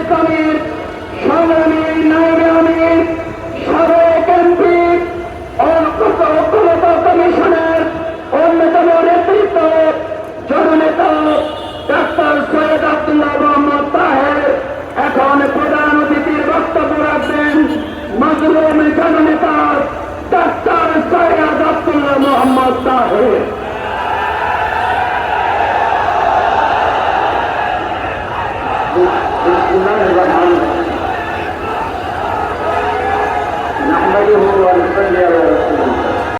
ইসলামীর সংগ্রামী নায়েবে আমির সাবেক এমপি ঐক্যমত্য কমিশনের অন্যতম নেতৃত্ব জননেতা ডাক্তার সৈয়দ আব্দুল্লাহ মোহাম্মদ তাহের এখন প্রধান অতিথির বক্তব্য রাখবেন মজলুম জননেতা ডাক্তার সৈয়দ আব্দুল্লাহ মোহাম্মদ তাহের। বিসমিল্লাহির রহমানির রহিম।